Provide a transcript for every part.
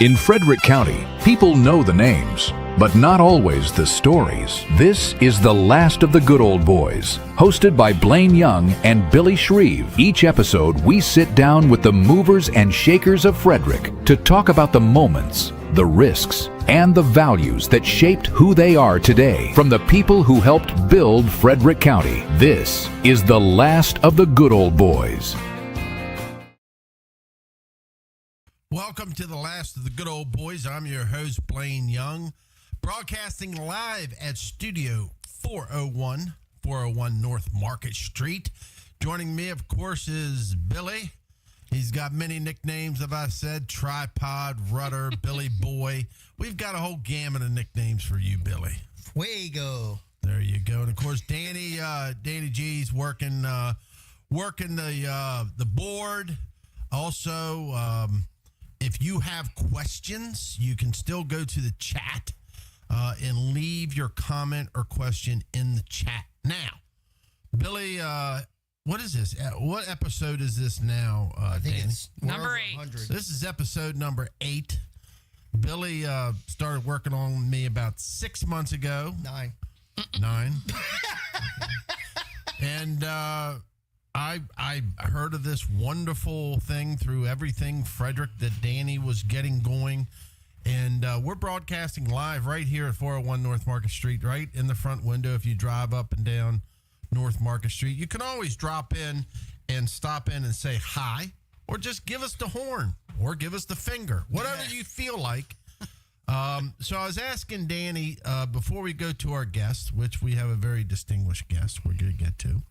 In Frederick County, people know the names, but not always the stories. This is The Last of the Good Old Boys, hosted by Blaine Young and Billy Shreve. Each episode, we sit down with the movers and shakers of Frederick to talk about the moments, the risks, and the values that shaped who they are today. From the people who helped build Frederick County, this is The Last of the Good Old Boys. Welcome to The Last of the Good Old Boys. I'm your host, Blaine Young, broadcasting live at Studio 401 North Market Street. Joining me, of course, is Billy. He's got many nicknames, as I said, Tripod, Rudder, Billy Boy. We've got a whole gamut of nicknames for you, Billy. Fuego. There you go. And, of course, Danny G's working the board. Also, if you have questions, you can still go to the chat and leave your comment or question in the chat. Now, Billy, what is this? What episode is this now, I think Danny? it's Number 8. So this is episode number 8. Billy started working on me about 6 months ago. 9. And I heard of this wonderful thing through Everything Frederick that Danny was getting going. And we're broadcasting live right here at 401 North Market Street, right in the front window. If you drive up and down North Market Street, you can always drop in and stop in and say hi, or just give us the horn or give us the finger, whatever you feel like. So I was asking Danny before we go to our guests, which we have a very distinguished guest we're going to get to.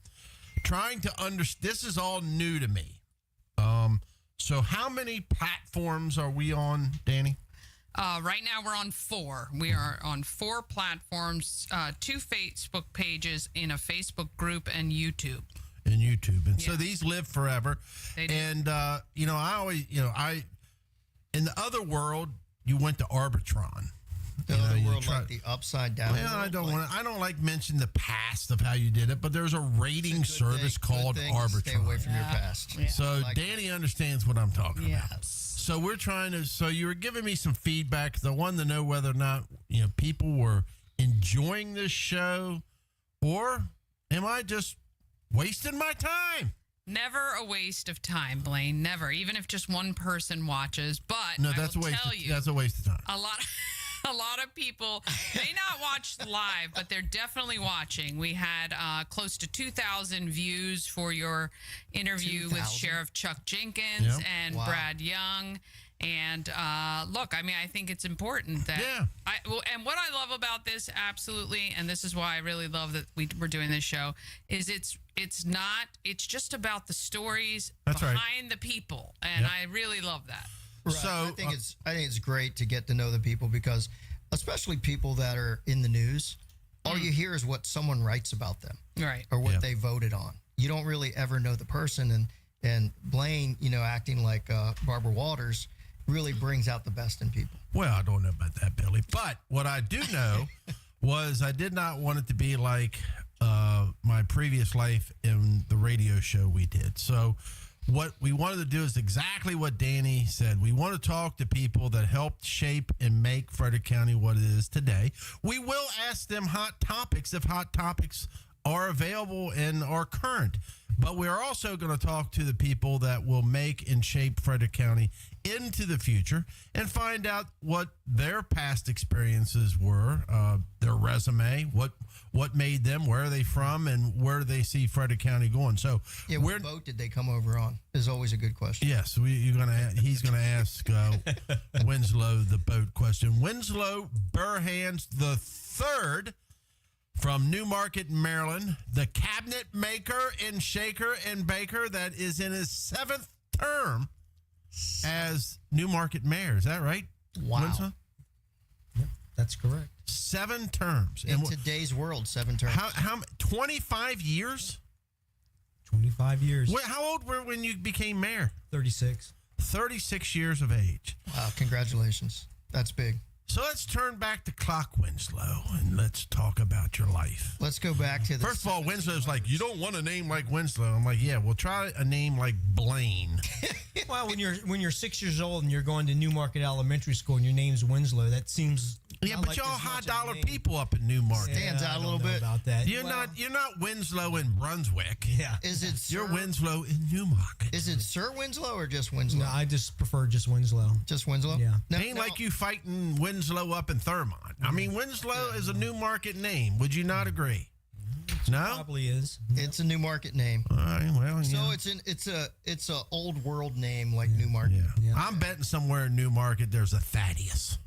Trying to understand, this is all new to me. So how many platforms are we on, Danny? Right now we're on 4. We are on 4 platforms, 2 Facebook pages in a Facebook group and YouTube. And so these live forever. They do. And, I always, in the other world, you went to Arbitron. The other world, like the upside down. Well, I don't like mention the past of how you did it, but there's a rating service called Arbitron. Stay away from your past. Yeah. So Danny understands what I'm talking about. Yes. So we're trying to. So you were giving me some feedback because I wanted to know whether or not people were enjoying this show, or am I just wasting my time? Never a waste of time, Blaine. Never, even if just one person watches. But No, that's a waste. That's a waste of time. A lot of people may not watch live, but they're definitely watching. We had close to 2,000 views for your interview with Sheriff Chuck Jenkins and Brad Young. And look, I mean, I think it's important that and what I love about this, absolutely, and this is why I really love that we're doing this show, is it's just about the stories behind the people, and I really love that. Right. So I think it's great to get to know the people, because especially people that are in the news, all you hear is what someone writes about them, right, or what they voted on. You don't really ever know the person, and Blaine, acting like Barbara Walters, really brings out the best in people. Well, I don't know about that, Billy, but what I do know was I did not want it to be like my previous life in the radio show we did. So what we wanted to do is exactly what Danny said. We want to talk to people that helped shape and make Frederick County what it is today. We will ask them hot topics if hot topics are available and are current. But we're also going to talk to the people that will make and shape Frederick County into the future and find out what their past experiences were, their resume, what made them, where are they from, and where do they see Frederick County going. So, what boat did they come over on is always a good question. Yes, he's going to ask Winslow the boat question. Winslow Burhans the third, from New Market, Maryland, the cabinet maker and shaker and baker that is in his 7th term as New Market mayor. Is that right? Wow. Winslow? That's correct. 7 terms. In today's world, 7 terms. How 25 years? 25 years. How old were you when you became mayor? 36. 36 years of age. Wow, congratulations. That's big. So let's turn back the clock, Winslow, and let's talk about your life. Let's go back to the First of all, Winslow's like, you don't want a name like Winslow. I'm like, yeah, well, try a name like Blaine. Well, when you're 6 years old and you're going to Newmarket Elementary School and your name's Winslow, that seems Yeah, not but like y'all there's high much of a dollar name. people up in Newmarket. Stands out I a don't little know bit. about that. You're not Winslow in Brunswick. Yeah. Is it You're Sir, Winslow in Newmarket. Is it Sir Winslow or just Winslow? No, I just prefer just Winslow. Just Winslow? Yeah. Ain't like you fighting Winslow up in Thurmont. I mean, Winslow is a Newmarket name. Would you not agree? No? Probably is. It's a Newmarket name. All right, well, So yeah. it's a old world name like Newmarket. Yeah. I'm betting somewhere in Newmarket there's a Thaddeus.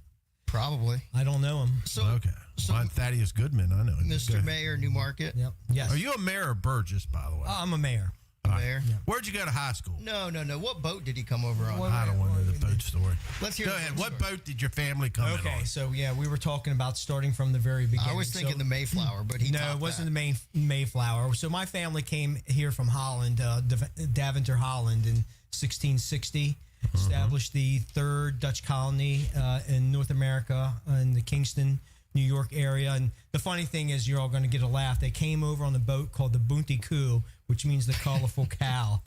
Probably. I don't know him. So Okay. Well, Thaddeus Goodman, I know him. Go Mr. ahead. Mayor, Newmarket. Yep. Yes. Are you a mayor or Burgess, by the way? I'm a mayor. Mayor. Where'd you go to high school? No. What boat did he come over on? I don't want to know the boat story. Let's hear Go the ahead. boat What story. boat did your family come in Okay, on? so yeah, we were talking about starting from the very beginning. I was thinking So- the Mayflower, but he No, topped it wasn't that. the main Mayflower. So my family came here from Holland, Daventer, Holland, in 1660. Established the third Dutch colony in North America in the Kingston, New York area. And the funny thing is, you're all going to get a laugh. They came over on a boat called the Boonty Coo, which means the colorful cow.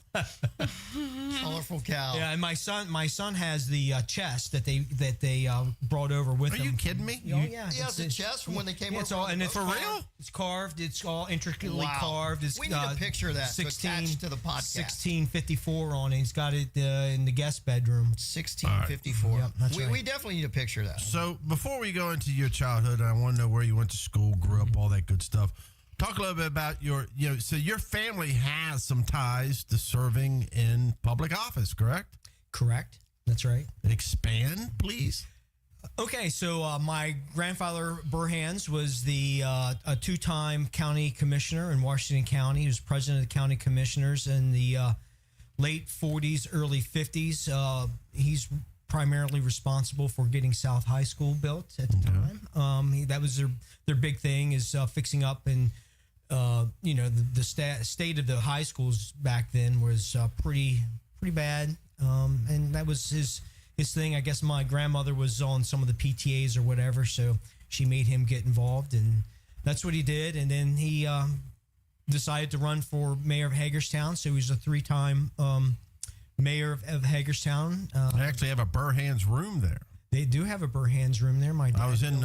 Colorful cow. Yeah, and my son has the chest that they brought over with Are them. you kidding me? Oh yeah, He has the chest from when they came over. It's all, on and the it's boat. For real? It's carved. It's all intricately Wow. carved. It's We need a picture of that to attach to the podcast. 1654 on it. He's got it in the guest bedroom. 1654. Yep, that's we right. definitely need a picture of that. So before we go into your childhood, I want to know where you went to school, grew up, all that good stuff. Talk a little bit about so your family has some ties to serving in public office, correct? Correct. That's right. Expand, please. Okay, so my grandfather Burhans was a two-time county commissioner in Washington County. He was president of the county commissioners in the late 40s, early 50s. He's primarily responsible for getting South High School built at the time. That was their big thing, is fixing up, and the state of the high schools back then was pretty bad, and that was his thing. I guess my grandmother was on some of the PTAs or whatever, so she made him get involved, and that's what he did. And then he decided to run for mayor of Hagerstown, so he was a 3-time mayor of Hagerstown. I actually have a Burhans room there. They do have a Burhans room there. My dad I was in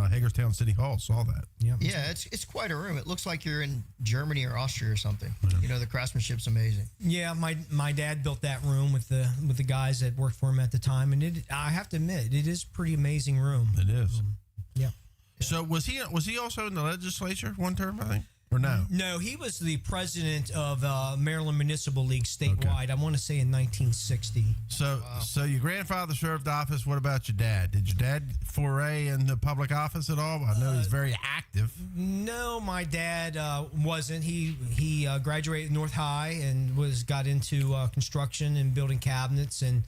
Hagerstown City Hall, saw that. Yep. Yeah, it's quite a room. It looks like you're in Germany or Austria or something. The craftsmanship's amazing. Yeah, my dad built that room with the guys that worked for him at the time, and I have to admit, it is a pretty amazing room. It is. Yeah. So was he also in the legislature one term, I think? Or no? No, he was the president of Maryland Municipal League statewide. I want to say in 1960. So your grandfather served office. What about your dad? Did your dad foray into public office at all? I know he's very active. No, my dad wasn't. He graduated North High and got into construction and building cabinets and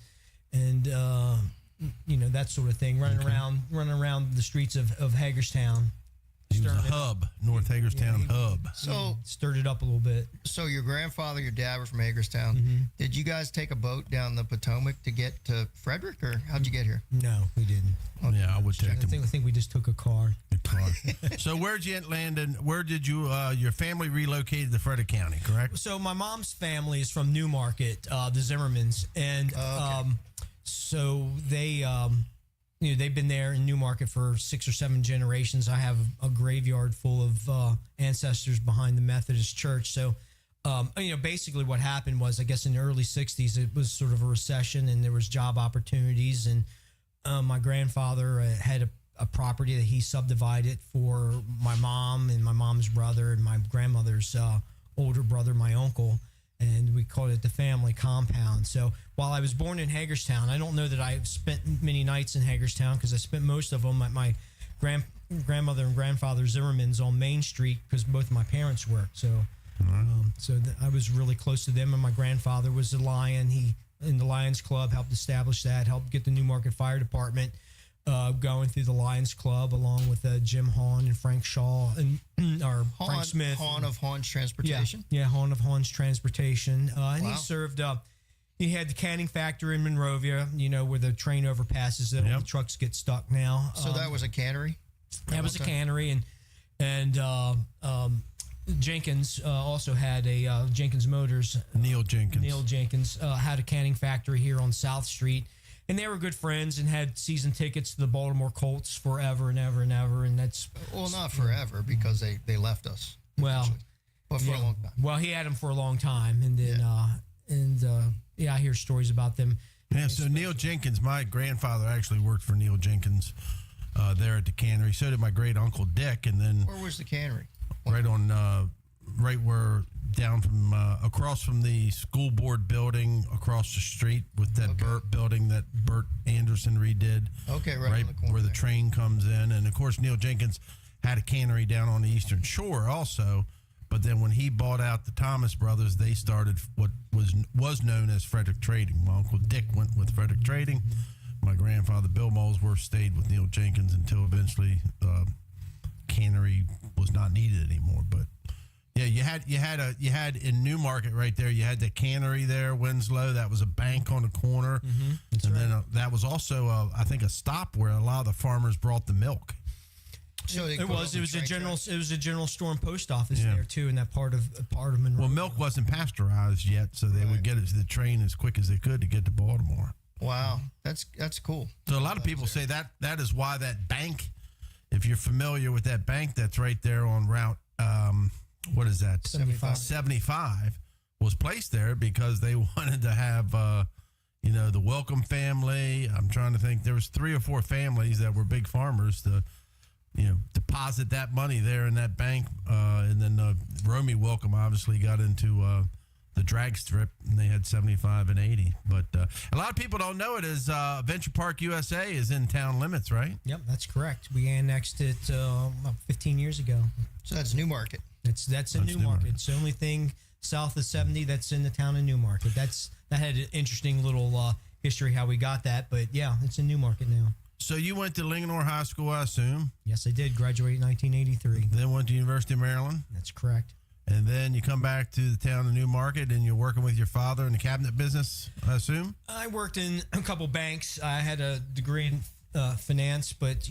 that sort of thing. Running around the streets of Hagerstown. He was a hub, North Hagerstown hub. So Stirred it up a little bit. So your grandfather, your dad were from Hagerstown. Mm-hmm. Did you guys take a boat down the Potomac to get to Frederick, or how'd you get here? No, we didn't. Yeah, I would take him. I think we just took a car. So where'd you land, and where did your family relocated to Frederick County, correct? So my mom's family is from Newmarket, the Zimmermans, and so they they've been there in Newmarket for 6 or 7 generations. I have a graveyard full of ancestors behind the Methodist Church. So, basically what happened was, I guess in the early 60s, it was sort of a recession and there was job opportunities. And my grandfather had a property that he subdivided for my mom and my mom's brother and my grandmother's older brother, my uncle. And we called it the family compound. So while I was born in Hagerstown, I don't know that I spent many nights in Hagerstown, because I spent most of them at my grandmother and grandfather Zimmerman's on Main Street, because both of my parents worked. So I was really close to them. And my grandfather was a Lion. He in the Lions Club helped establish that, helped get the Newmarket Fire Department going through the Lions Club along with Jim Hahn and Frank Shaw and Frank Smith. Hahn of Hahn's Transportation. Yeah, Hahn of Hahn's Transportation. And Wow. he served. He had the canning factory in Monrovia, where the train overpasses it. All the trucks get stuck now. So that was a cannery? That was a cannery, and Jenkins also had a Jenkins Motors. Neil Jenkins Had a canning factory here on South Street, and they were good friends and had season tickets to the Baltimore Colts forever and ever and ever. And that's not forever because they left us. Eventually. But for a long time. Well, he had them for a long time, and then I hear stories about them. Yeah, so Neil Jenkins, my grandfather actually worked for Neil Jenkins there at the cannery. So did my great uncle Dick, and then Where was the cannery? right on, right where down from across from the school board building across the street with that Burt building that Burt Anderson redid. Okay, right on the corner where the there. train comes in, and of course Neil Jenkins had a cannery down on the Eastern Shore also. But then when he bought out the Thomas brothers, they started what was known as Frederick Trading. My uncle Dick went with Frederick Trading. My grandfather Bill Molesworth stayed with Neil Jenkins until eventually cannery was not needed anymore. But yeah, you had in Newmarket right there. You had the cannery there, Winslow. That was a bank on the corner, and then that was also I think a stop where a lot of the farmers brought the milk. So It was a general store and post office there too in that part of Monroe. Well, milk wasn't pasteurized yet, so they would get it to the train as quick as they could to get to Baltimore. Wow, that's cool. So a lot of people say that is why that bank, if you're familiar with that bank that's right there on Route, what is that? 75 was placed there because they wanted to have, the Welcome family. I'm trying to think. There was 3 or 4 families that were big farmers to, deposit that money there in that bank. And then Romy Welcome obviously got into the drag strip, and they had 75 and 80. But a lot of people don't know it is Venture Park USA is in town limits, right? Yep, that's correct. We annexed it about 15 years ago. So that's Newmarket. That's in Newmarket. It's the only thing south of 70 that's in the town of Newmarket. That had an interesting little history how we got that, but yeah, it's in Newmarket now. So you went to Linganore High School, I assume? Yes, I did. Graduate in 1983. Then went to University of Maryland? That's correct. And then you come back to the town of Newmarket, and you're working with your father in the cabinet business, I assume? I worked in a couple banks. I had a degree in finance, but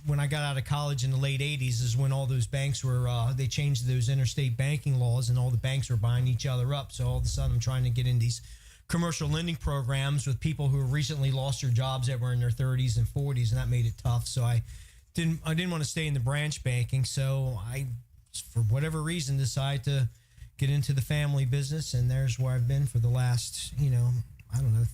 when I got out of college in the late 80s is when all those banks were they changed those interstate banking laws, and all the banks were buying each other up. So all of a sudden I'm trying to get in these commercial lending programs with people who recently lost their jobs that were in their 30s and 40s, and that made it tough. So I didn't want to stay in the branch banking, so I, for whatever reason, decided to get into the family business, and there's where I've been for the last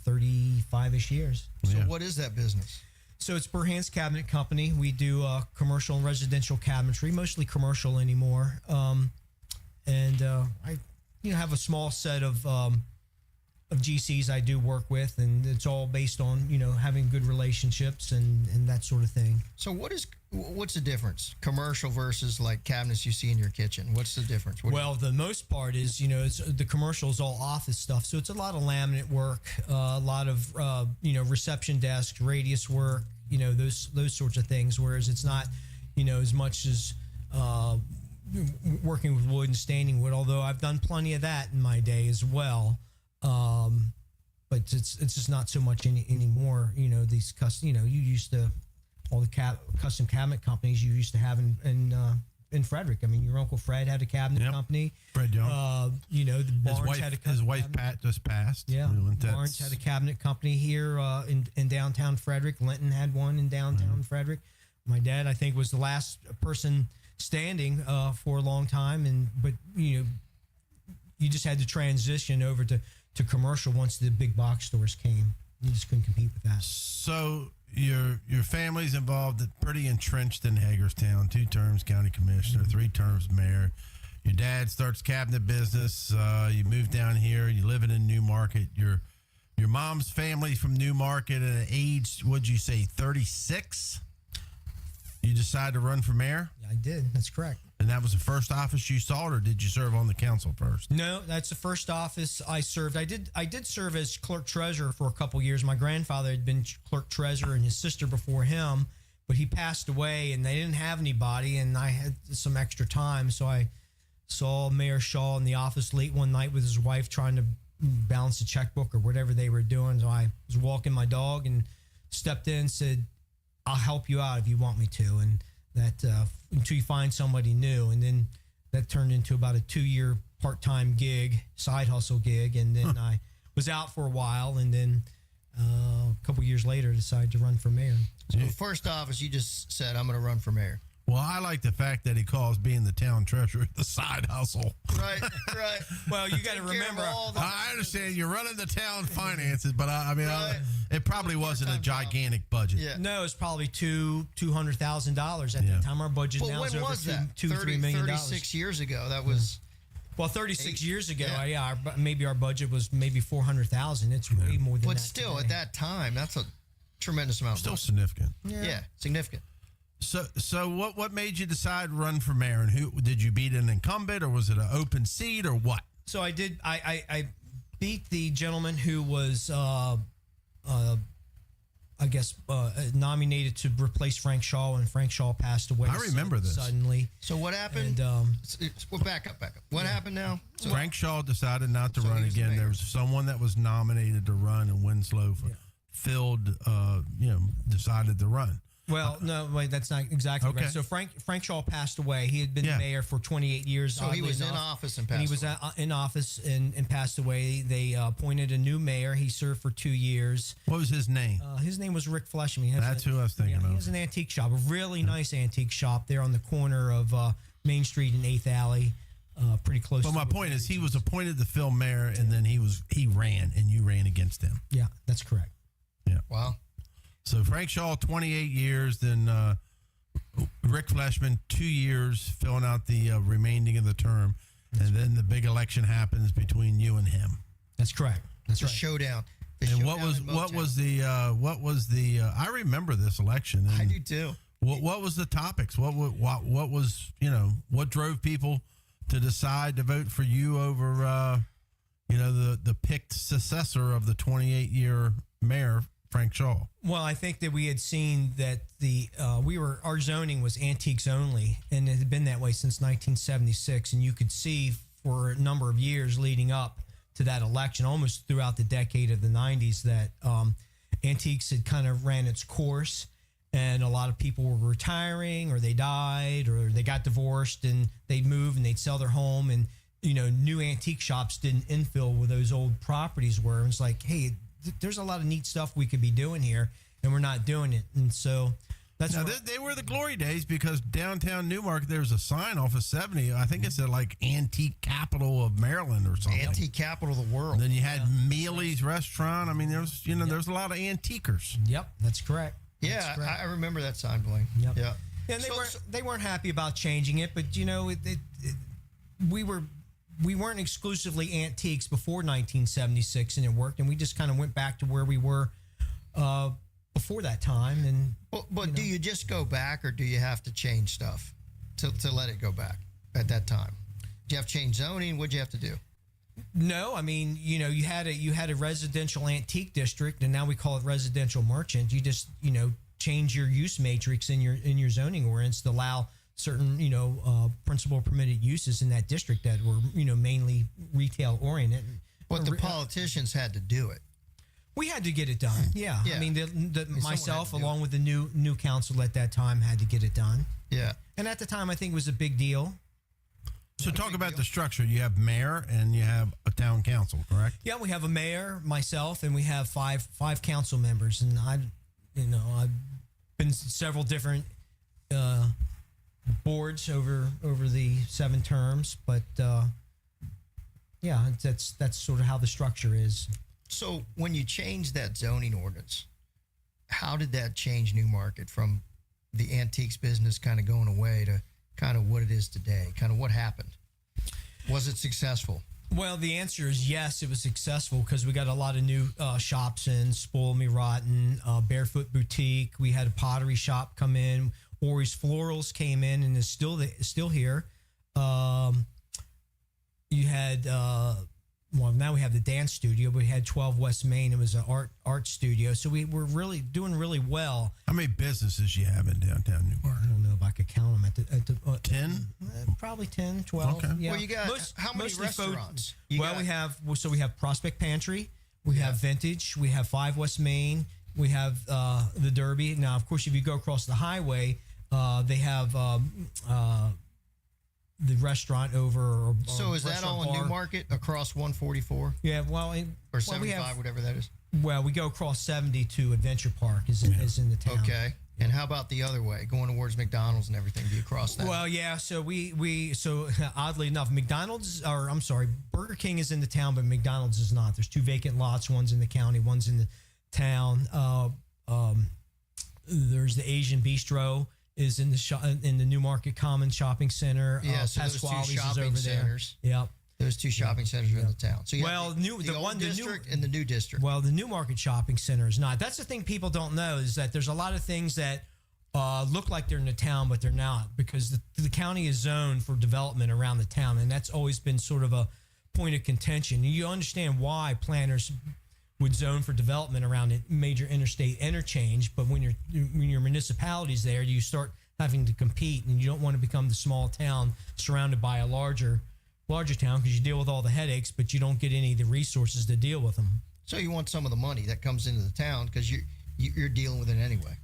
35-ish years. So what is that business? So it's Burhans Cabinet Company. We do commercial and residential cabinetry, mostly commercial anymore. And I have a small set of GCs I do work with, and it's all based on having good relationships and that sort of thing. So what's the difference? Commercial versus like cabinets you see in your kitchen. What's the difference? Well, the most part is it's the commercial is all office stuff, so it's a lot of laminate work, a lot of reception desk, radius work, those sorts of things. Whereas it's not as much as working with wood and staining wood. Although I've done plenty of that in my day as well. But it's just not so much anymore. These you used to all the custom cabinet companies you used to have in Frederick. I mean, your Uncle Fred had a cabinet company. Fred Young. The Barnes had a his wife Pat just passed. Yeah, Barnes had a cabinet company here in downtown Frederick. Linton had one in downtown Frederick. My dad, I think, was the last person standing for a long time, but you just had to transition over to commercial once the big box stores came. You just couldn't compete with that. So your family's involved, pretty entrenched in Hagerstown. 2 terms county commissioner, 3 terms mayor. Your dad starts cabinet business. You move down here. You living in Newmarket. Your mom's family from Newmarket at an age, what'd you say, 36? You decide to run for mayor? I did. That's correct. And that was the first office you saw, or did you serve on the council first? No, that's the first office I served. I did serve as clerk treasurer for a couple years. My grandfather had been clerk treasurer and his sister before him, but he passed away and they didn't have anybody, and I had some extra time, so I saw Mayor Shaw in the office late one night with his wife trying to balance a checkbook or whatever they were doing. So I was walking my dog and stepped in and said, "I'll help you out if you want me to." And that until you find somebody new. And then that turned into about a 2-year part-time gig, side hustle gig. And then I was out for a while. And then a couple years later, decided to run for mayor. So the first office, you just said, "I'm going to run for mayor." Well, I like the fact that he calls being the town treasurer the side hustle. Right. Well, you got to remember, I understand you're running the town finances, but I mean, Right. it probably wasn't a gigantic budget. Yeah. no, it's probably $200,000 at the time. Our budget But now is when over was that? $3 million. 36 years ago. That was. Well, 36 years ago, Yeah. maybe our budget was maybe 400,000. It's way more than that. But still, today. at that time, that's a tremendous amount. Still of significant. money. Yeah, significant. So what made you decide to run for mayor, and who did you beat an incumbent, or was it an open seat, or what? So I did. I beat the gentleman who was, I guess, nominated to replace Frank Shaw, and Frank Shaw passed away. I remember this. Suddenly. So what happened? And Well, back up. What happened now? So, Frank Shaw decided not to So run he was again. mayor. There was someone that was nominated to run, and Winslow filled, decided to run. well, no, wait, that's not exactly Okay. right. So Frank Shaw passed away. He had been Yeah. mayor for 28 years. So he oddly was in enough. office and And he passed was away. in office and passed away. They appointed a new mayor. He served for 2 years. What was his name? His name was Rick Fleshman. He has That's who I was thinking He of. has an antique shop, a really nice antique shop there on the corner of Main Street and 8th Alley, pretty close. But to my the- point is, he was appointed to fill mayor, and then he ran, and you ran against him. Yeah, that's correct. Wow. So Frank Shaw, 28 years, then Rick Fleshman, 2 years, filling out the remaining of the term, and then the big election happens between you and him. That's correct. That's The right. showdown. The And showdown what was in the I remember this election. And I do too. What was the topics? What was what drove people to decide to vote for you over the picked successor of the 28-year mayor, Frank Shaw? Well, I think that we had seen that our zoning was antiques only, and it had been that way since 1976. And you could see for a number of years leading up to that election, almost throughout the decade of the 90s, that antiques had kind of ran its course, and a lot of people were retiring, or they died, or they got divorced, and they'd move and they'd sell their home, and new antique shops didn't infill where those old properties were. And it's like, hey, there's a lot of neat stuff we could be doing here, and we're not doing it. And so that's Now, they were the glory days, because downtown Newmarket, there was a sign off of 70. I think it said like antique capital of Maryland or something. Antique capital of the world. And then you had Mealy's restaurant. I mean, there was there's a lot of antiquers. Yep, that's correct. Yeah, That's correct. I remember that sign, Blaine. Yep. Yeah. And So- they weren't happy about changing it, but we weren't exclusively antiques before 1976, and it worked, and we just kind of went back to where we were before that time. And But do you just go back, or do you have to change stuff to let it go back at that time? Do you have to change zoning? What'd you have to do? no, I mean, you had a residential antique district, and now we call it residential merchant. You just change your use matrix in your zoning ordinance to allow certain principal permitted uses in that district that were mainly retail oriented. But the politicians had to do it. We had to get it done. Yeah. Yeah. I mean, someone had myself, to do along with the new council at that time, had to get it done. Yeah. And at the time, I think it was a big deal. So talk about the structure. You have mayor and you have a town council, correct? Yeah, we have a mayor, myself, and we have five council members. And I've been several different boards over the 7 terms, but that's sort of how the structure is. So when you changed that zoning ordinance, how did that change Newmarket from the antiques business kind of going away to kind of what it is today? Kind of what happened? Was it successful? Well, the answer is yes, it was successful because we got a lot of new shops in, Spoil Me Rotten, Barefoot Boutique. We had a pottery shop come in. Ori's Florals came in and is still here. You had well, now we have the dance studio. We had 12 West Main. It was an art studio. So we were really doing really well. How many businesses you have in downtown Newmarket? I don't know if I could count them at the 10? Probably 10, 12. Okay. Yeah. Well, you got how many mostly restaurants? We have Prospect Pantry. We have Vintage. We have 5 West Main. We have the Derby. Now, of course, if you go across the highway, they have the restaurant over. So is that all in Newmarket across 144? Yeah, well, or 75, whatever that is. Well, we go across 70 to Adventure Park is in the town. Okay. And how about the other way, going towards McDonald's and everything? Do you cross that? Well, yeah. So so oddly enough, Burger King is in the town, but McDonald's is not. There's 2 vacant lots. One's in the county, one's in the town. There's the Asian Bistro is in the Newmarket Common Shopping Center. Yeah, so those 2 shopping centers. Yep. Those 2 shopping centers are in the town. So you have the old the district and the new district. Well, the Newmarket Shopping Center is not. That's the thing people don't know is that there's a lot of things that look like they're in the town, but they're not because the county is zoned for development around the town, and that's always been sort of a point of contention. You understand why planners would zone for development around a major interstate interchange, but when your municipality's there, you start having to compete, and you don't want to become the small town surrounded by a larger town because you deal with all the headaches, but you don't get any of the resources to deal with them. So you want some of the money that comes into the town because you're dealing with it anyway.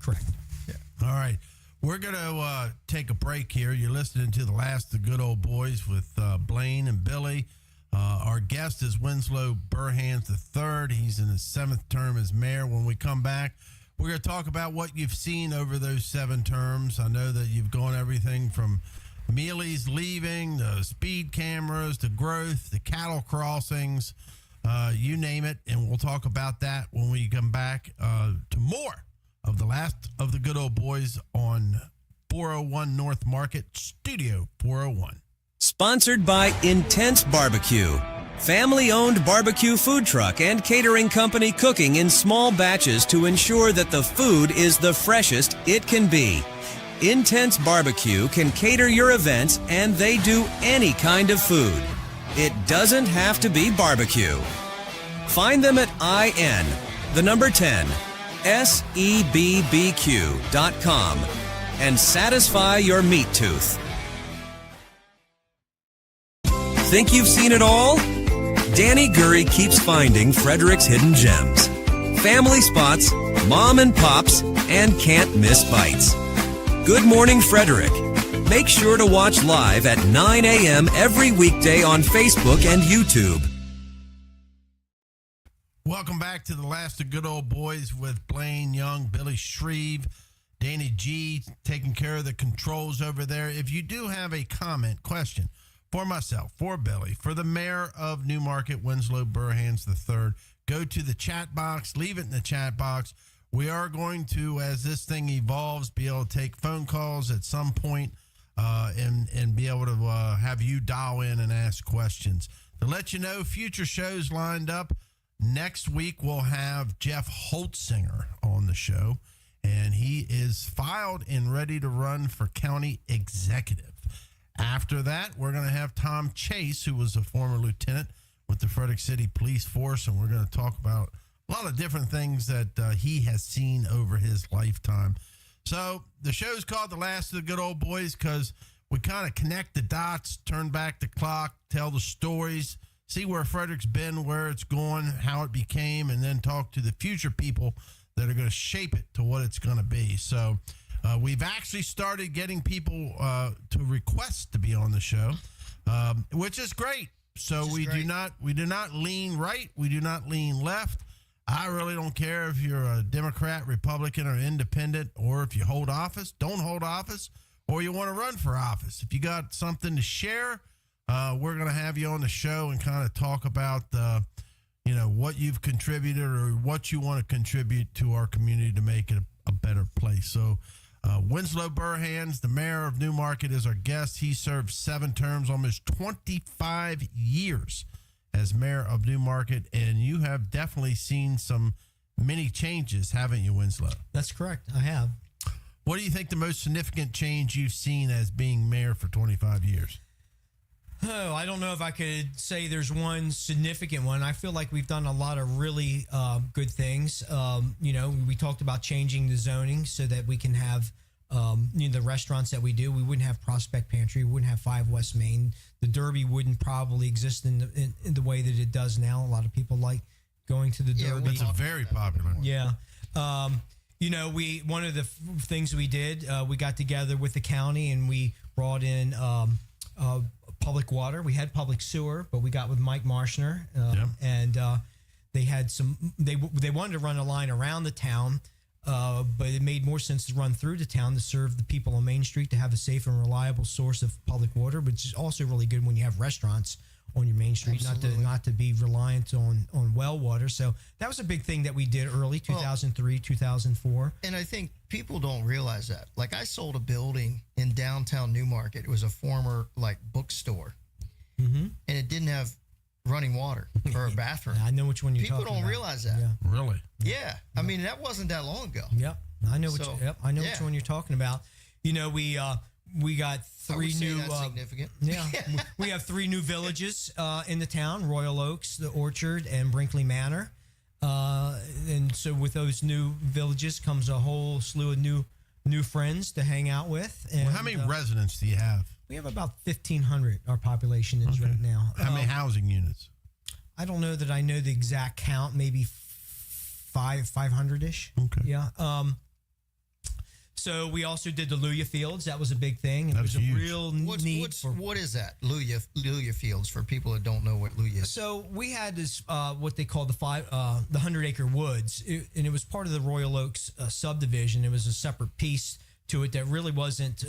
Correct. Yeah. All right. We're going to take a break here. You're listening to the last of the Good Old Boys with Blaine and Billy. Our guest is Winslow Burhans III. He's in his 7th term as mayor. When we come back, we're going to talk about what you've seen over those 7 terms. I know that you've gone everything from Mealy's leaving, the speed cameras, the growth, the cattle crossings, you name it. And we'll talk about that when we come back to more of the last of the Good Old Boys on 401 North Market, Studio 401. Sponsored by Intense Barbecue, family-owned barbecue food truck and catering company cooking in small batches to ensure that the food is the freshest it can be. Intense Barbecue can cater your events, and they do any kind of food. It doesn't have to be barbecue. Find them at IN, the number 10, SEBBQ.com, and satisfy your meat tooth. Think you've seen it all? Danny Gurry keeps finding Frederick's hidden gems. Family spots, mom and pops, and can't miss bites. Good Morning Frederick. Make sure to watch live at 9 a.m. every weekday on Facebook and YouTube. Welcome back to the last of Good Old Boys with Blaine Young, Billy Shreve, Danny G taking care of the controls over there. If you do have a comment, question for myself, for Billy, for the mayor of Newmarket, Winslow Burhans III, go to the chat box, leave it in the chat box. We are going to, as this thing evolves, be able to take phone calls at some point and be able to have you dial in and ask questions. To let you know, future shows lined up. Next week, we'll have Jeff Holtzinger on the show, and he is filed and ready to run for county executive. After that, we're going to have Tom Chase, who was a former lieutenant with the Frederick City Police Force, and we're going to talk about a lot of different things that he has seen over his lifetime. So the show's called The Last of the Good Old Boys because we kind of connect the dots, turn back the clock, tell the stories, see where Frederick's been, where it's going, how it became, and then talk to the future people that are going to shape it to what it's going to be. So we've actually started getting people to request to be on the show, which is great. So we do not lean right. We do not lean left. I really don't care if you're a Democrat, Republican, or independent, or if you hold office, don't hold office, or you want to run for office. If you got something to share, we're going to have you on the show and kind of talk about, what you've contributed or what you want to contribute to our community to make it a better place. So Winslow Burhans, the mayor of Newmarket, is our guest. He served 7 terms, almost 25 years as mayor of Newmarket, and you have definitely seen some many changes, haven't you, Winslow? That's correct. I have. What do you think the most significant change you've seen as being mayor for 25 years? Oh, I don't know if I could say there's one significant one. I feel like we've done a lot of really good things. We talked about changing the zoning so that we can have the restaurants that we do. We wouldn't have Prospect Pantry. We wouldn't have 5 West Main. The Derby wouldn't probably exist in the way that it does now. A lot of people like going to the Derby. It's a very popular one. Yeah. One of the things we did, we got together with the county and we brought in public water. We had public sewer, but we got with Mike Marshner, and they had they wanted to run a line around the town, but it made more sense to run through the town to serve the people on Main Street, to have a safe and reliable source of public water, which is also really good when you have restaurants on your Main Street, not to be reliant on well water. So that was a big thing that we did early 2003, 2004. And I think people don't realize that. Like, I sold a building in downtown Newmarket. It was a former bookstore, and it didn't have running water or a bathroom. I know which one you're people talking about. People don't realize that. Yeah. Really? Yeah. I mean, that wasn't that long ago. Yep. I know which one you're talking about. We got 3 new. That's significant. Yeah, we have 3 new villages in the town: Royal Oaks, the Orchard, and Brinkley Manor. And so, with those new villages comes a whole slew of new friends to hang out with. And, how many residents do you have? We have about 1,500. Our population is right now. How many housing units? I don't know that I know the exact count. Maybe 500-ish. Okay. Yeah. So we also did the Luya Fields. That was a big thing. It was a huge. real need. What is that? Luya Fields, for people that don't know what Luya is. So we had this what they call the 100-acre woods, and it was part of the Royal Oaks subdivision. It was a separate piece to it that really wasn't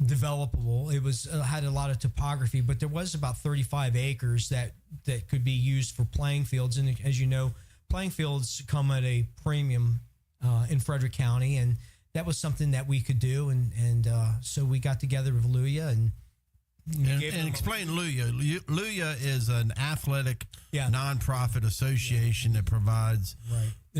developable. It was had a lot of topography, but there was about 35 acres that could be used for playing fields. And as you know, playing fields come at a premium in Frederick County, and that was something that we could do, and so we got together with Luya and explain Luya. Luya is an athletic nonprofit association that provides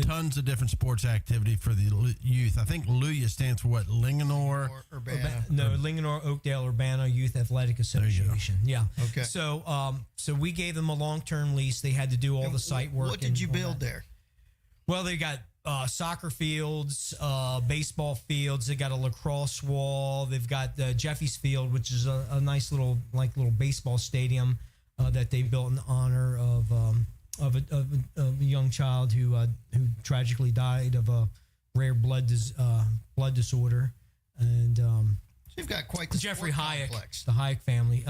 tons of different sports activity for the youth. I think Luya stands for what? Linganore? Linganore Oakdale Urbana Youth Athletic Association. Yeah. Okay. So we gave them a long-term lease. They had to do all the site work. What did you build there? Well, they got soccer fields, baseball fields. They got a lacrosse wall. They've got Jeffy's Field, which is a nice little baseball stadium that they built in honor of a young child who tragically died of a rare blood disorder. And so you've got quite the Jeffrey Hayek, complex. the Hayek family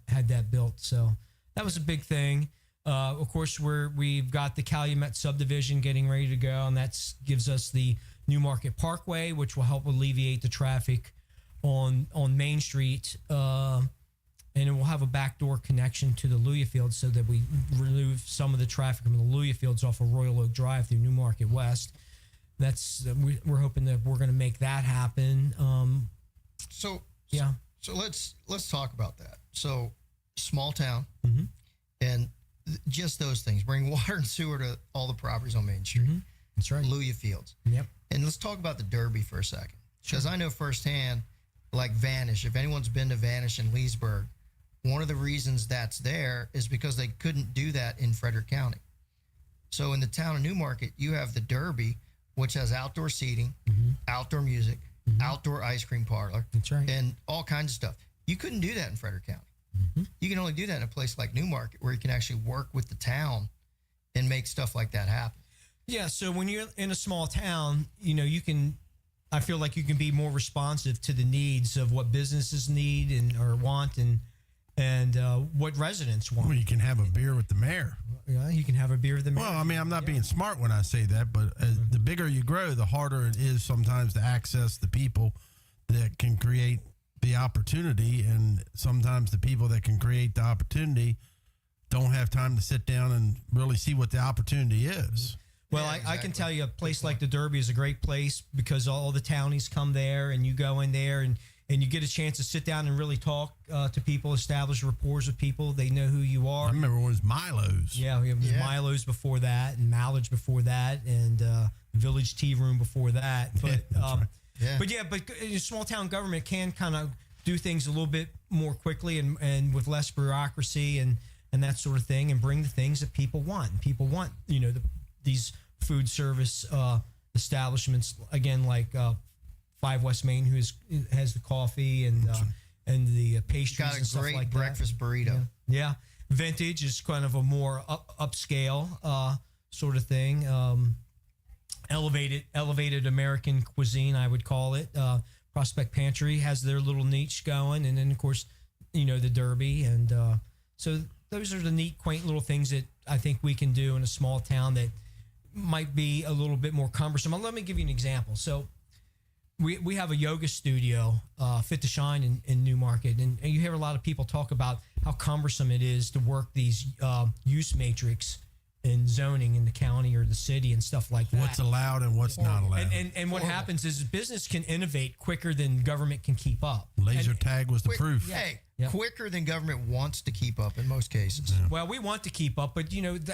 had that built. So that was a big thing. Of course, we've got the Calumet subdivision getting ready to go, and that gives us the Newmarket Parkway, which will help alleviate the traffic on Main Street, and it will have a backdoor connection to the Luya Fields so that we remove some of the traffic from the Luya Fields off of Royal Oak Drive through Newmarket West. We're hoping that we're going to make that happen. So let's talk about that. So small town, and just those things. Bring water and sewer to all the properties on Main Street. That's right. Luya Fields. Yep. And let's talk about the Derby for a second. Because I know firsthand, like Vanish, if anyone's been to Vanish in Leesburg, one of the reasons that's there is because they couldn't do that in Frederick County. So in the town of Newmarket, you have the Derby, which has outdoor seating, outdoor music, outdoor ice cream parlor. That's right. And all kinds of stuff. You couldn't do that in Frederick County. You can only do that in a place like Newmarket, where you can actually work with the town and make stuff like that happen. Yeah. So when you're in a small town, I feel like you can be more responsive to the needs of what businesses need or want and what residents want. Well, you can have a beer with the mayor. Yeah, you can have a beer with the mayor. Well, I mean, I'm not being smart when I say that, but the bigger you grow, the harder it is sometimes to access the people that can create the opportunity, and sometimes the people that can create the opportunity don't have time to sit down and really see what the opportunity is. Well, Yeah, I exactly. can tell you a place like the Derby is a great place because all the townies come there, and you go in there and and you get a chance to sit down and really talk to people, establish rapport with people. They know who you are. I remember when it was Milo's. Yeah, it was Milo's before that, and Mallard's before that, and Village Tea Room before that. But but small town government can kind of do things a little bit more quickly and with less bureaucracy and that sort of thing, and bring the things that people want. People want, these food service establishments, again, like 5 West Main, who has the coffee and the pastries and stuff like that. Got a great breakfast burrito. Yeah. Vintage is kind of a more upscale sort of thing. Elevated American cuisine, I would call it. Prospect Pantry has their little niche going, and then of course, the Derby, and so those are the neat, quaint little things that I think we can do in a small town that might be a little bit more cumbersome. Let me give you an example. So we have a yoga studio, Fit to Shine in Newmarket, and you hear a lot of people talk about how cumbersome it is to work these use matrix and zoning in the county or the city and stuff like that. What's allowed and what's not allowed. And what happens is business can innovate quicker than government can keep up. Laser tag was the proof. Hey, quicker than government wants to keep up in most cases. Yeah. Well, we want to keep up, but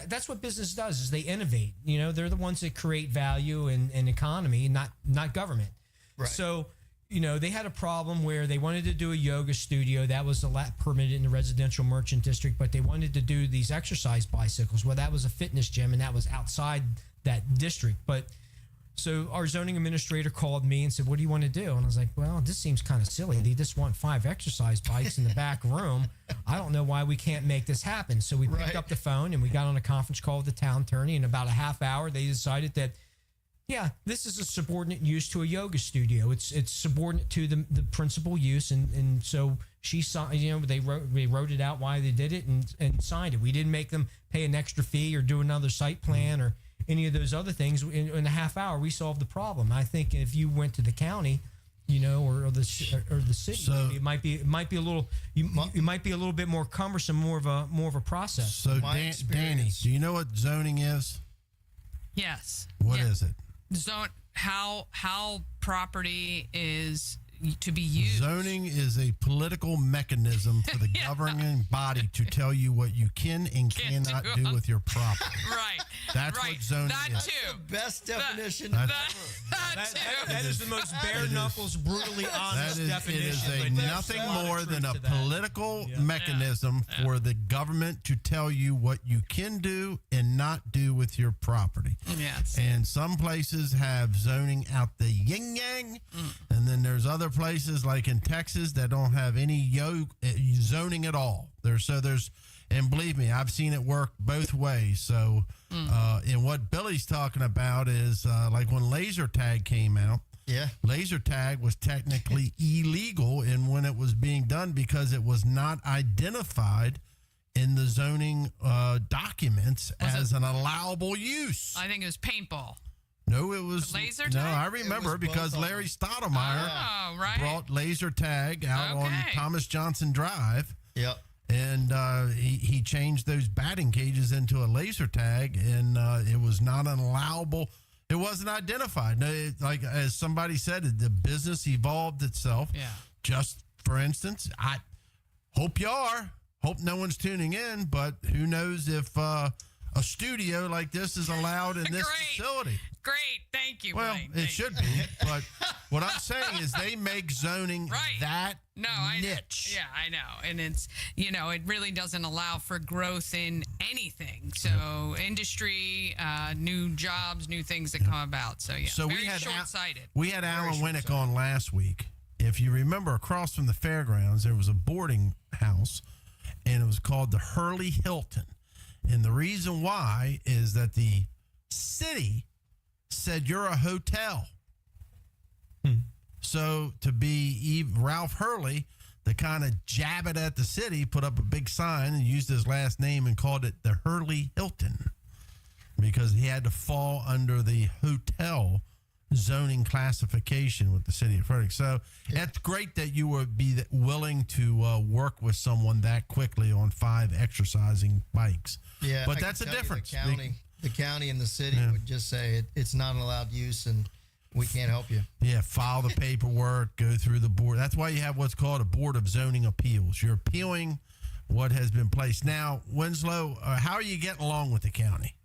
that's what business does, is they innovate. They're the ones that create value and economy, not government. Right. So, they had a problem where they wanted to do a yoga studio that was permitted in the residential merchant district, but they wanted to do these exercise bicycles. Well, that was a fitness gym, and that was outside that district. But so our zoning administrator called me and said, "What do you want to do?" And I was like, "Well, this seems kind of silly. They just want 5 exercise bikes in the back room. I don't know why we can't make this happen." So we picked up the phone and we got on a conference call with the town attorney. In about a half hour, they decided that, yeah, this is a subordinate use to a yoga studio. It's subordinate to the principal use, and so she signed. They wrote it out why they did it and signed it. We didn't make them pay an extra fee or do another site plan or any of those other things. In a half hour, we solved the problem. I think if you went to the county, or the city, so, it might be a little. You might be a little bit more cumbersome, more of a process. So, Danny, do you know what zoning is? Yes. What is it? How property is to be used. Zoning is a political mechanism for the governing body to tell you what you can and cannot do with your property. Right. That's what zoning is. The best definition. That is the most bare knuckles, brutally honest definition. It is nothing more than a political mechanism for the government to tell you what you can do and not do with your property. Yes. And some places have zoning out the yin yang, and then there's other places like in Texas that don't have any zoning at all. And believe me, I've seen it work both ways. So, and what Billy's talking about is like when laser tag came out. Yeah. Laser tag was technically illegal and when it was being done because it was not identified in the zoning documents as an allowable use. I think it was paintball. No, it was laser tag. No, I remember because Larry Stottlemyre brought laser tag out on Thomas Johnson Drive. Yep. And he changed those batting cages into a laser tag, and it was not an allowable. It wasn't identified. Like as somebody said, the business evolved itself. Yeah. Just for instance, I hope you are. Hope no one's tuning in, but who knows if a studio like this is allowed in this facility. Great. Thank you, Well, Blaine. it should be, but what I'm saying is they make zoning that niche. Yeah, I know. And it's, it really doesn't allow for growth in anything. So industry, new jobs, new things that come about. So, yeah, so very short-sighted. We had Alan Winnick on last week. If you remember, across from the fairgrounds, there was a boarding house, and it was called the Hurley Hilton. And the reason why is that the city said you're a hotel. So to be Ralph Hurley, to kind of jab it at the city, put up a big sign and used his last name and called it the Hurley Hilton because he had to fall under the hotel zoning classification with the city of Frederick. So that's great that you would be willing to work with someone that quickly on 5 exercising bikes. Yeah, but that's a difference. The county and the city would just say it's not an allowed use, and we can't help you. Yeah, file the paperwork, go through the board. That's why you have what's called a Board of Zoning Appeals. You're appealing what has been placed. Now, Winslow, how are you getting along with the county?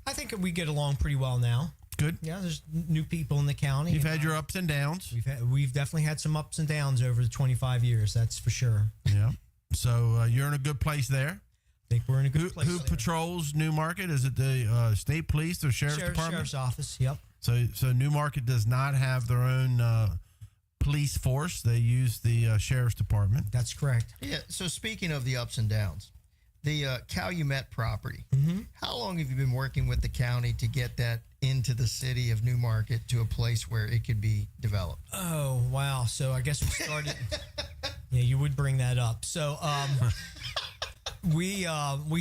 I think we get along pretty well now. Good. Yeah, there's new people in the county. You've had your ups and downs. We've definitely had some ups and downs over the 25 years. That's for sure. Yeah. So you're in a good place there. I think we're in a good place. Who patrols Newmarket? Is it the state police or sheriff's department? Sheriff's office. Yep. So Newmarket does not have their own police force. They use the sheriff's department. That's correct. Yeah. So speaking of the ups and downs, the Calumet property. How long have you been working with the county to get that into the city of Newmarket to a place where it could be developed? Oh, wow. So I guess we started. Yeah, you would bring that up. So we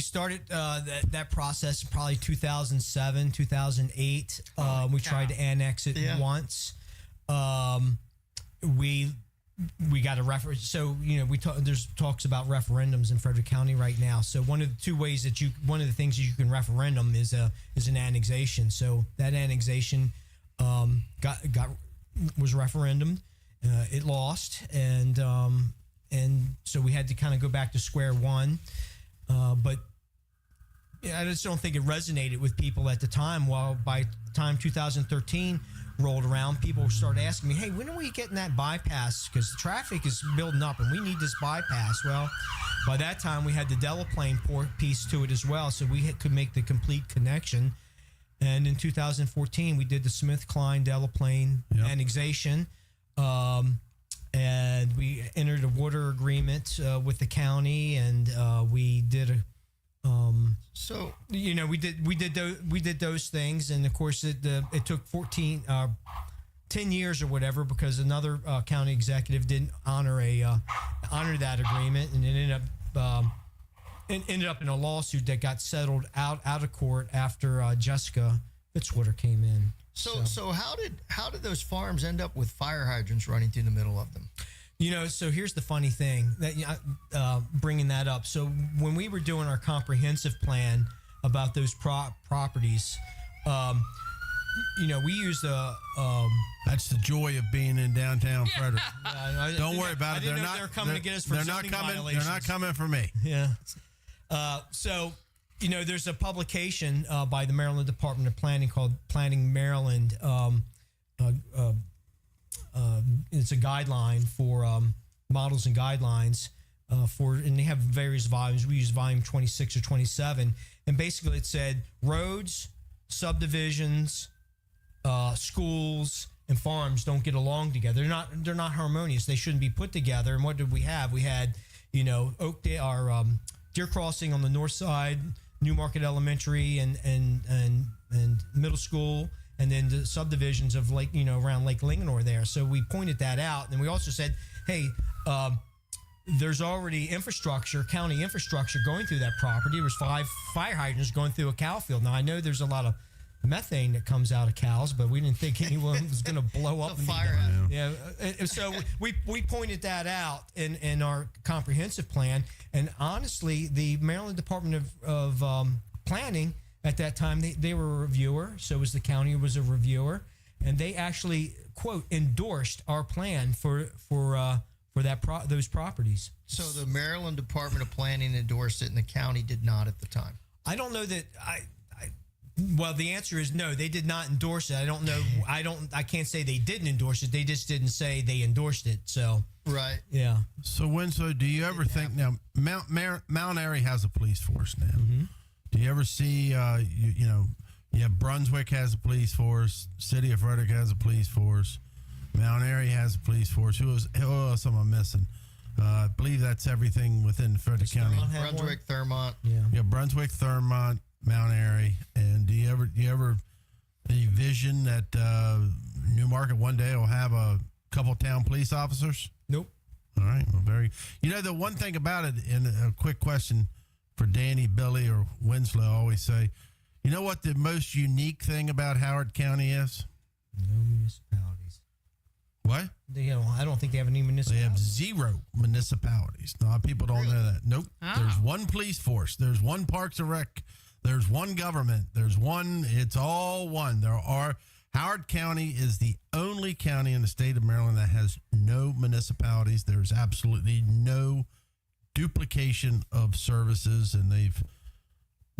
started that process probably 2007, 2008. We tried to annex it once. We got a referendum. So, there's talks about referendums in Frederick County right now. So one of the things that you can referendum is an annexation. So that annexation was referendum. It lost, and so we had to kind of go back to square one. But I just don't think it resonated with people at the time. Well, by the time 2013 rolled around, people started asking me, hey, when are we getting that bypass? Because the traffic is building up and we need this bypass. Well, by that time, we had the Delaplane port piece to it as well, so we could make the complete connection. And in 2014, we did the Smith-Kline-Delaplane annexation. And we entered a water agreement with the county, and we did we did those things, and of course it took 10 years or whatever, because another county executive didn't honor that agreement, and it ended up in a lawsuit that got settled out of court after Jessica Fitzwater came in. So how did those farms end up with fire hydrants running through the middle of them? So here's the funny thing that bringing that up. So when we were doing our comprehensive plan about those properties, we used a. That's the joy of being in downtown Frederick. Don't worry about it. They're coming to get us for zoning violations. They're not coming for me. Yeah. There's a publication by the Maryland Department of Planning called Planning Maryland. It's a guideline for models and guidelines and they have various volumes. We use volume 26 or 27, and basically it said roads, subdivisions, schools, and farms don't get along together. They're not harmonious. They shouldn't be put together. And what did we have? We had Oakdale, our Deer Crossing on the north side, Newmarket Elementary and middle school, and then the subdivisions of around Lake Linganore there. So we pointed that out, and we also said, hey, there's already county infrastructure going through that property. There was 5 fire hydrants going through a cow field. Now I know there's a lot of methane that comes out of cows, but we didn't think anyone was going to blow up. Fire. Yeah. So we pointed that out in our comprehensive plan, and honestly, the Maryland Department of Planning at that time, they were a reviewer. So was the county was a reviewer, and they actually quote endorsed our plan for those properties. So the Maryland Department of Planning endorsed it, and the county did not at the time. I don't know that Well, the answer is no. They did not endorse it. I don't know. I can't say they didn't endorse it. They just didn't say they endorsed it. So right. Yeah. So Winslow, do you ever think now Mount Airy has a police force now? Mm-hmm. Do you ever see Brunswick has a police force, City of Frederick has a police force, Mount Airy has a police force. Who else am I missing? I believe that's everything within Frederick County. Brunswick, Thurmont. Yeah, Brunswick, Thurmont, Mount Airy. And do you ever envision that Newmarket one day will have a couple town police officers? Nope. All right. Well, the one thing about it, and a quick question for Danny, Billy, or Winslow, I always say, you know what the most unique thing about Howard County is? No municipalities. What? I don't think they have any municipalities. They have 0 municipalities. A lot of people don't know that. Nope. Oh. There's one police force. There's one Parks and Rec. There's one government. There's one. It's all one. Howard County is the only county in the state of Maryland that has no municipalities. There's absolutely no duplication of services, and they've,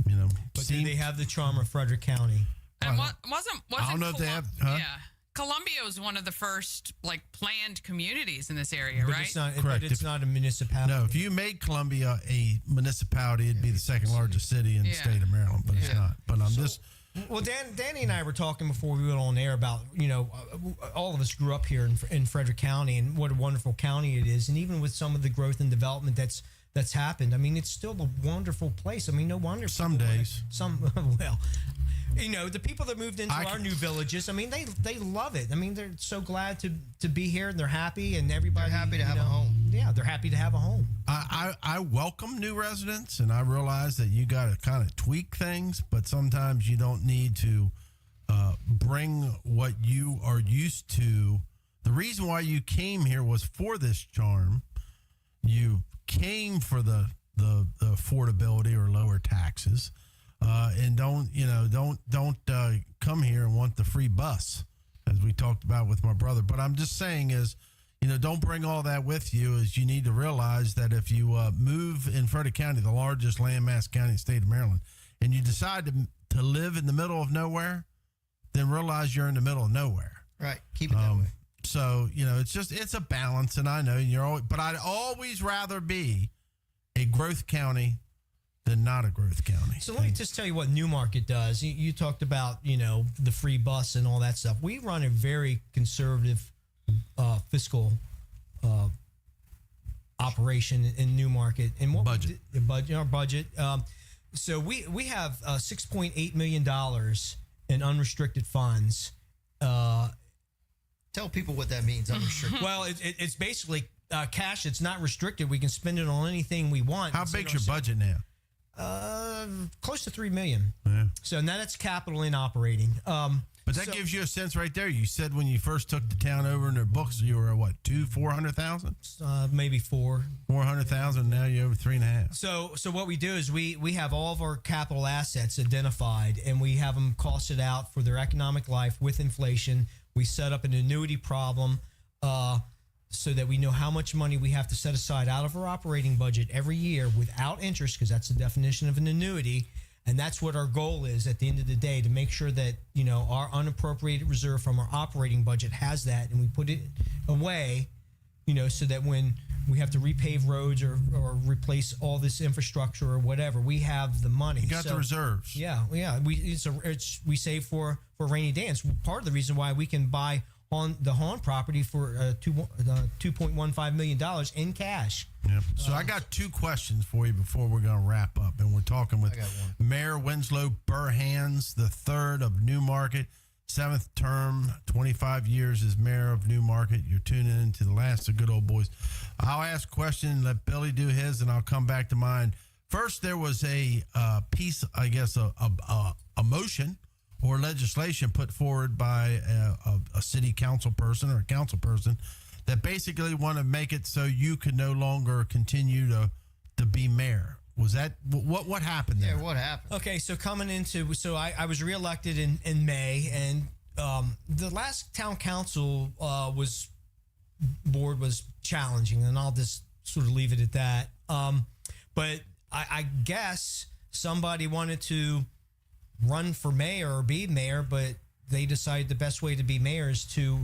But do they have the charm of Frederick County? And wasn't I don't know if they have. Huh? Yeah. Columbia was one of the first planned communities in this area, But right? it's not. Correct. But it's not a municipality. No, if you made Columbia a municipality, it'd be the second largest city in the state of Maryland, but it's not. But I'm just. Well, Danny and I were talking before we went on air about, all of us grew up here in Frederick County, and what a wonderful county it is. And even with some of the growth and development that's happened, I mean, it's still a wonderful place. I mean, no wonder. Some days. The people that moved into our new villages, I mean, they love it. I mean, they're so glad to be here, and they're happy, and everybody. They're happy to have a home. Yeah, they're happy to have a home. I welcome new residents, and I realize that you got to kind of tweak things, but sometimes you don't need to bring what you are used to. The reason why you came here was for this charm. You came for the affordability or lower taxes, and don't come here and want the free bus, as we talked about with my brother. But I'm just saying is, don't bring all that with you. Is you need to realize that if you move in Frederick County, the largest landmass county in the state of Maryland, and you decide to live in the middle of nowhere, then realize you're in the middle of nowhere. Right. Keep it that way. So, it's a balance, and I know but I'd always rather be a growth county than not a growth county. So let me just tell you what Newmarket does. You talked about, the free bus and all that stuff. We run a very conservative fiscal operation in Newmarket. And what our budget. So we have $6.8 million in unrestricted funds. Tell people what that means, unrestricted. Well, it's basically cash. It's not restricted. We can spend it on anything we want. How big's your budget now? Close to $3 million. Yeah. So now that's capital in operating. But that gives you a sense right there. You said when you first took the town over in their books, you were what, 400,000? Maybe 400,000. Now you're over 3.5. So what we do is we have all of our capital assets identified, and we have them costed out for their economic life with inflation. We set up an annuity problem so that we know how much money we have to set aside out of our operating budget every year without interest, because that's the definition of an annuity. And that's what our goal is at the end of the day, to make sure that, our unappropriated reserve from our operating budget has that, and we put it away, so that when we have to repave roads or replace all this infrastructure or whatever, we have the money. You got the reserves. Yeah. We save for a rainy day. It's part of the reason why we can buy on the Hahn property for $2.15 million in cash. Yep. So I got two questions for you before we're going to wrap up. And we're talking with Mayor Winslow Burhans, the third of Newmarket, 7th term, 25 years as mayor of Newmarket. You're tuning into the last of Good Old Boys. I'll ask a question, let Billy do his, and I'll come back to mine. First, there was a piece, I guess, a motion or legislation put forward by a city council person or a council person that basically want to make it so you could no longer continue to be mayor. Was that what happened there? Yeah, what happened? Okay, so I was reelected in May, and the last town council board was challenging, and I'll just sort of leave it at that. But I guess somebody wanted to run for mayor or be mayor, but they decided the best way to be mayor is to,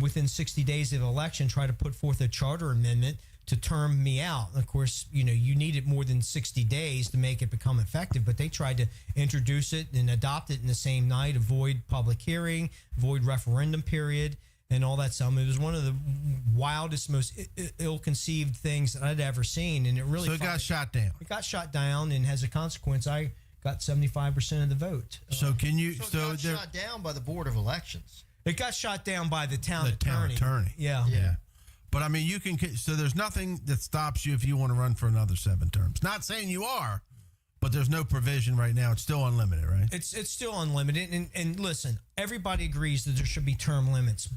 within 60 days of election, try to put forth a charter amendment to term me out. Of course, you needed more than 60 days to make it become effective, but they tried to introduce it and adopt it in the same night, avoid public hearing, avoid referendum period, and all that stuff. It was one of the wildest, most ill-conceived things that I'd ever seen, and it really... So it got shot down. It got shot down, and as a consequence, I got 75% of the vote. So can you... So it got shot down by the Board of Elections. It got shot down by the town attorney. Town attorney. Yeah. But I mean, you can... So there's nothing that stops you if you want to run for another 7 terms. Not saying you are, but there's no provision right now. It's still unlimited, right? It's still unlimited. And listen, everybody agrees that there should be term limits.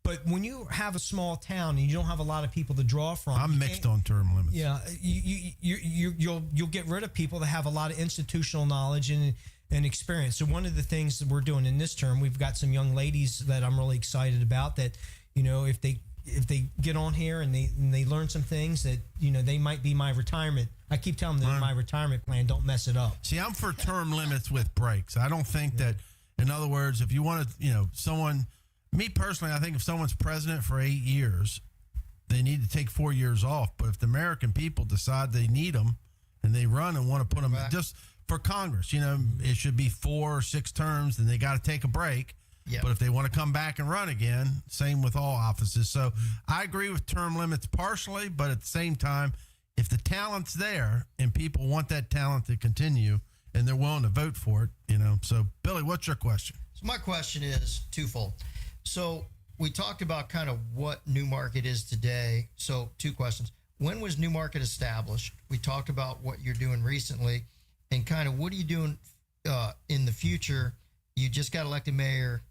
But when you have a small town and you don't have a lot of people to draw from, I'm mixed on term limits. Yeah, you'll get rid of people that have a lot of institutional knowledge and and experience. So one of the things that we're doing in this term, we've got some young ladies that I'm really excited about that, if they get on here and they learn some things that, they might be my retirement. I keep telling them my retirement plan, don't mess it up. See, I'm for term limits with breaks. I don't think that, in other words, if you want to, someone, me personally, I think if someone's president for 8 years, they need to take 4 years off. But if the American people decide they need them and they run and want to put them just for Congress, it should be 4 or 6 terms, and they got to take a break. Yep. But if they want to come back and run again, same with all offices. So I agree with term limits partially, but at the same time, if the talent's there and people want that talent to continue and they're willing to vote for it, So, Billy, what's your question? So my question is twofold. So we talked about kind of what Newmarket is today. So 2 questions. When was Newmarket established? We talked about what you're doing recently and kind of what are you doing in the future? You just got elected mayor,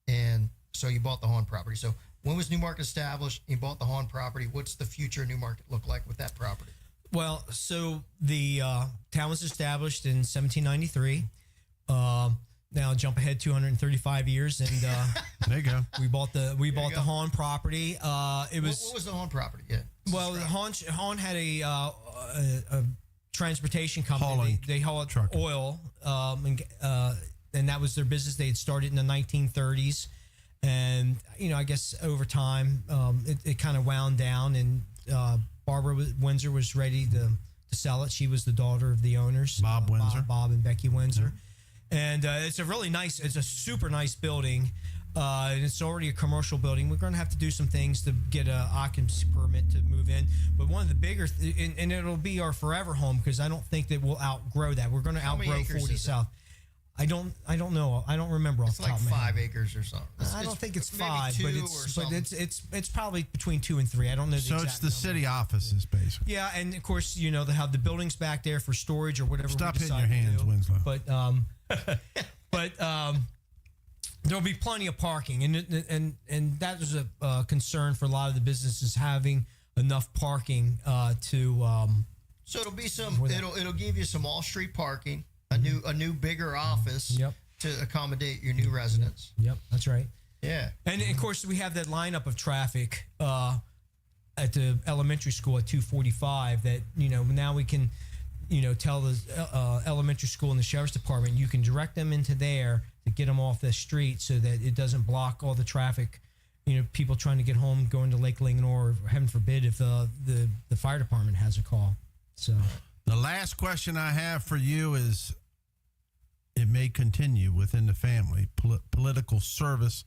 and so you bought the Hahn property. So when was Newmarket established? You bought the Hahn property. What's the future of Newmarket look like with that property? Well, so the town was established in 1793. Now jump ahead 235 years, and there you go. We bought the Hahn property. It was what was the Hahn property? Yeah. Well, Hahn had a transportation company. They hauled oil, and that was their business. They had started in the 1930s, and I guess over time it kind of wound down, and Barbara Windsor was ready to sell it. She was the daughter of the owners, Bob Windsor, Bob and Becky Windsor. And it's a super nice building. And it's already a commercial building. We're going to have to do some things to get an occupancy permit to move in. But one of the bigger, and it'll be our forever home because I don't think that we'll outgrow that. We're going to outgrow 40 South. I don't know. I don't remember off the top of my head. It's like 5 acres or something. I don't think it's 5, but it's probably between 2 and 3. I don't know. So it's the city offices, basically. Yeah, and of course, they have the buildings back there for storage or whatever. Stop hitting your hands, Winslow. But there'll be plenty of parking, and that is a concern for a lot of the businesses, having enough parking to. So it'll be it'll give you some all-street parking, a new bigger office to accommodate your new residents. Yep, that's right. Yeah, and of course we have that lineup of traffic at the elementary school at 245. That now we can. Tell the elementary school and the sheriff's department, you can direct them into there to get them off the street so that it doesn't block all the traffic. People trying to get home, going to Lake Lincoln, or heaven forbid if the fire department has a call. So the last question I have for you is, it may continue within the family, political service,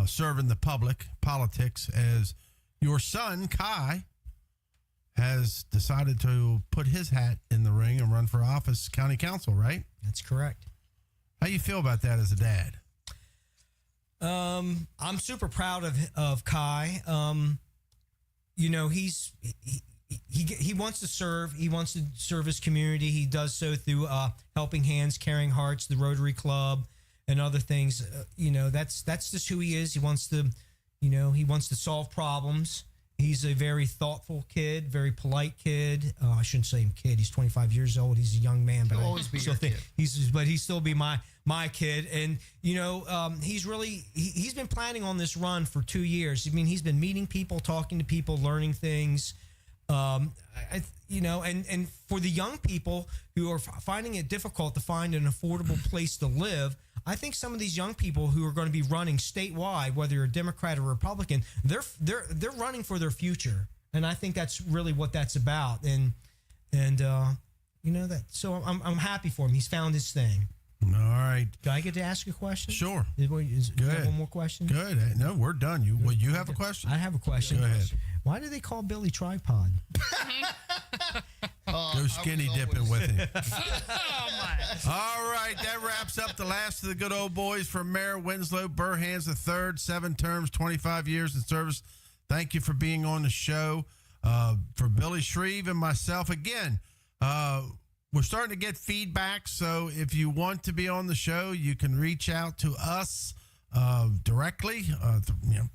serving the public, politics, as your son, Kai, has decided to put his hat in the ring and run for office, county council, right? That's correct. How you feel about that as a dad? I'm super proud of Kai. He wants to serve. He wants to serve his community. He does so through Helping Hands, Caring Hearts, the Rotary Club, and other things. That's just who he is. He wants to solve problems. He's a very thoughtful kid, very polite kid. I shouldn't say him kid. He's 25 years old. He's a young man, but He'll always be your kid. He'd still be my kid. And he's been planning on this run for 2 years. I mean, he's been meeting people, talking to people, learning things. And for the young people who are finding it difficult to find an affordable place to live, I think some of these young people who are going to be running statewide, whether you're a Democrat or Republican, they're running for their future, and I think that's really what that's about. And that. So I'm happy for him. He's found his thing. All right. Do I get to ask a question? Sure. Is Go ahead. One more question? Good. No, we're done. You have a question? I have a question. Go ahead. Why do they call Billy Tripod? Go skinny dipping with him. Oh, my. All right, that wraps up the last of the good old boys for Mayor Winslow Burhans III, 7 terms, 25 years in service. Thank you for being on the show. For Billy Shreve and myself, again, we're starting to get feedback, so if you want to be on the show, you can reach out to us directly,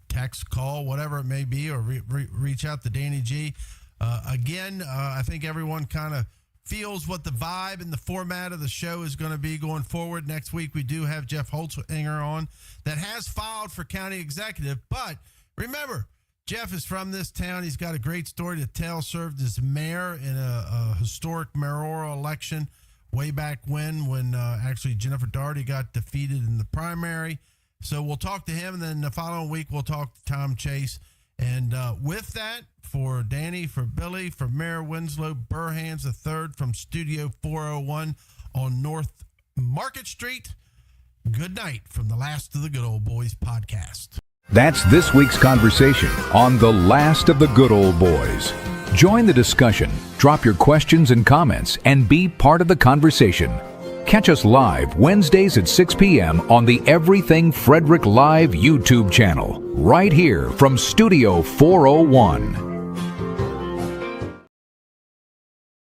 text, call, whatever it may be, or reach out to Danny G. Again, I think everyone kind of feels what the vibe and the format of the show is going to be going forward. Next week, we do have Jeff Holzinger on that has filed for county executive. But remember, Jeff is from this town. He's got a great story to tell. Served as mayor in a historic mayoral election way back when actually Jennifer Doherty got defeated in the primary. So we'll talk to him, and then the following week we'll talk to Tom Chase. And with that, for Danny, for Billy, for Mayor Winslow Burhans III from Studio 401 on North Market Street, good night from the Last of the Good Old Boys podcast. That's this week's conversation on The Last of the Good Old Boys. Join the discussion, drop your questions and comments, and be part of the conversation. Catch us live Wednesdays at 6 p.m. on the Everything Frederick Live YouTube channel, right here from Studio 401.